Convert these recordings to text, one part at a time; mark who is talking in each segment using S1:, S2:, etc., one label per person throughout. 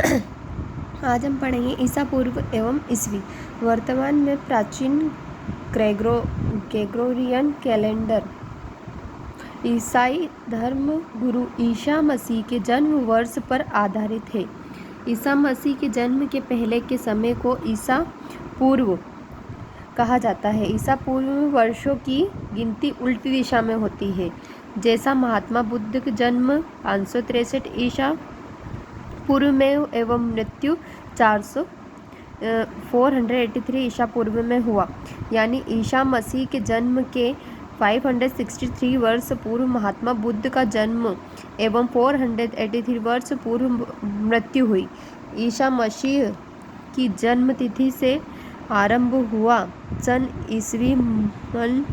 S1: आज हम पढ़ेंगे ईसा पूर्व एवं ईस्वी। वर्तमान में प्राचीन ग्रेगोरियन कैलेंडर ईसाई धर्म गुरु ईसा मसीह के जन्म वर्ष पर आधारित है। ईसा मसीह के जन्म के पहले के समय को ईसा पूर्व कहा जाता है। ईसा पूर्व वर्षों की गिनती उल्टी दिशा में होती है। जैसा महात्मा बुद्ध का जन्म 563 ईसा पूर्व में एवं मृत्यु 483 ईसा पूर्व में हुआ, यानी ईसा मसीह के जन्म के 563 वर्ष पूर्व महात्मा बुद्ध का जन्म एवं 483 वर्ष पूर्व मृत्यु हुई। ईसा मसीह की जन्म तिथि से आरंभ हुआ सन ईस्वी मन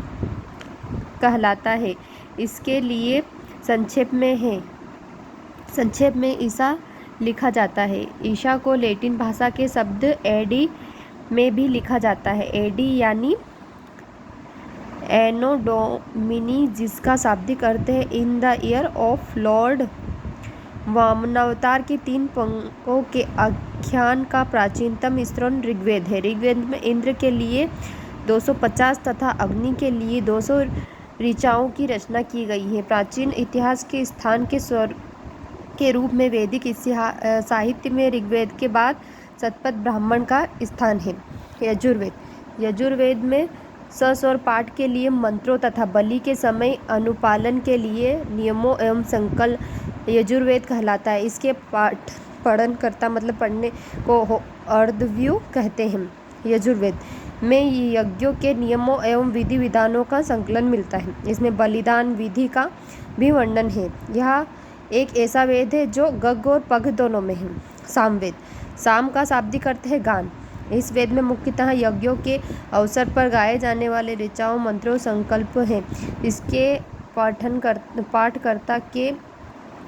S1: कहलाता है। इसके लिए संक्षेप में ईसा लिखा जाता है। ईसा को लैटिन भाषा के शब्द एडी में भी लिखा जाता है। एडी यानी एनो डोमिनी, जिसका शाब्दिक अर्थ है in the year of lord. Vamanavatar के 3 पंक्तियों के आख्यान का प्राचीनतम स्रोत ऋग्वेद है। ऋग्वेद में इंद्र के लिए 250 तथा अग्नि के लिए 200 ऋचाओं की रचना की गई है। प्राचीन इतिहास के स्थान के स्वर के रूप में वैदिक साहित्य में ऋग्वेद के बाद शतपथ ब्राह्मण का स्थान है। यजुर्वेद में सस्वर पाठ के लिए मंत्रों तथा बलि के समय अनुपालन के लिए नियमों एवं संकल्प यजुर्वेद कहलाता है। इसके पठनकर्ता मतलब पढ़ने को अर्धव्यू कहते हैं। यजुर्वेद में यज्ञों के नियमों एवं विधि विधानों का संकलन मिलता है। इसमें बलिदान विधि का भी वर्णन है। यह एक ऐसा वेद है जो गग और पग दोनों में है। सामवेद, साम का शाब्दिक अर्थ है गान। इस वेद में मुख्यतः यज्ञों के अवसर पर गाए जाने वाले ऋचाओं, मंत्रों, संकल्प हैं। इसके पाठकर्ता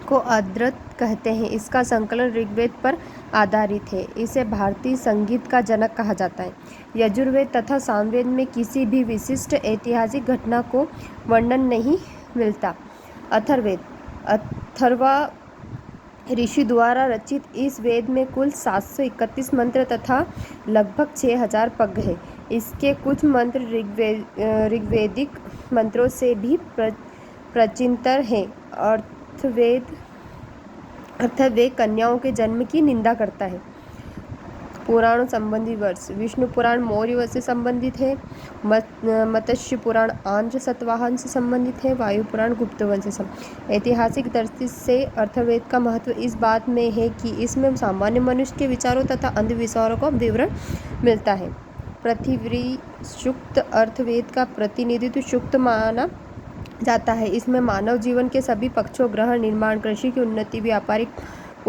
S1: को अद्रत कहते हैं। इसका संकलन ऋग्वेद पर आधारित है। इसे भारतीय संगीत का जनक कहा जाता है। यजुर्वेद तथा सामवेद में किसी भी विशिष्ट ऐतिहासिक घटना को वर्णन नहीं मिलता। अथर्ववेद, अथर्वा ऋषि द्वारा रचित इस वेद में कुल 731 मंत्र तथा लगभग 6000 पद है। इसके कुछ मंत्र ऋग्वैदिक मंत्रों से भी प्राचीनतर हैं। अथर्ववेद कन्याओं के जन्म की निंदा करता है। पुराण संबंधी वर्ष, विष्णु पुराण मौर्य वंश से संबंधित है। मत्स्य पुराण आंध्र सतवाहन से संबंधित है। वायु पुराण गुप्त वंश से ऐतिहासिक दृष्टि से अथर्ववेद का महत्व इस बात में है कि इसमें सामान्य मनुष्य के विचारों तथा अंधविश्वासों का विवरण मिलता है। पृथ्वी सूक्त अथर्ववेद का प्रतिनिधित्व सूक्त माना जाता है। इसमें मानव जीवन के सभी पक्षों, ग्रह निर्माण, कृषि की उन्नति, व्यापारिक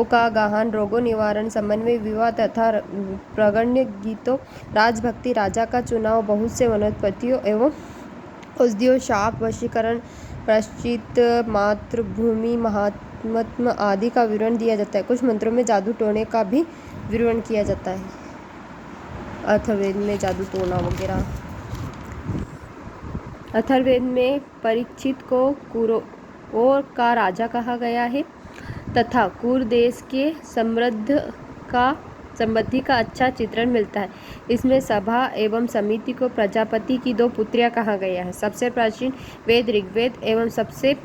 S1: का गहन, रोगों निवारण, समन्वय, विवाह तथा प्रागण्य गीतों, राजभक्ति, राजा का चुनाव, बहुत से वनस्पतियों एवं औषधियों, शाप, वशीकरण, प्रायश्चित, मातृभूमि, महात्म्य आदि का विवरण दिया जाता है। कुछ मंत्रों में जादू टोने का भी विवरण किया जाता है। अथर्ववेद में जादू टोना वगैरह। अथर्ववेद में परीक्षित को कुरु का राजा कहा गया है तथा कुरु देश के समृद्धि का अच्छा चित्रण मिलता है। इसमें सभा एवं समिति को प्रजापति की 2 पुत्रियां कहा गया है। सबसे प्राचीन वेद ऋग्वेद एवं सबसे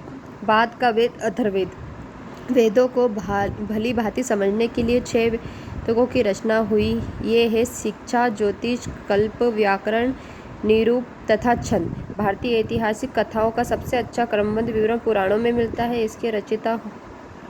S1: बाद का वेद अथर्ववेद। वेदों को भली भांति समझने के लिए 6 वेदों की रचना हुई। ये है शिक्षा, ज्योतिष, कल्प, व्याकरण, निरूप तथा छंद। भारतीय ऐतिहासिक कथाओं का सबसे अच्छा क्रमबद्ध विवरण पुराणों में मिलता है। इसके रचयिता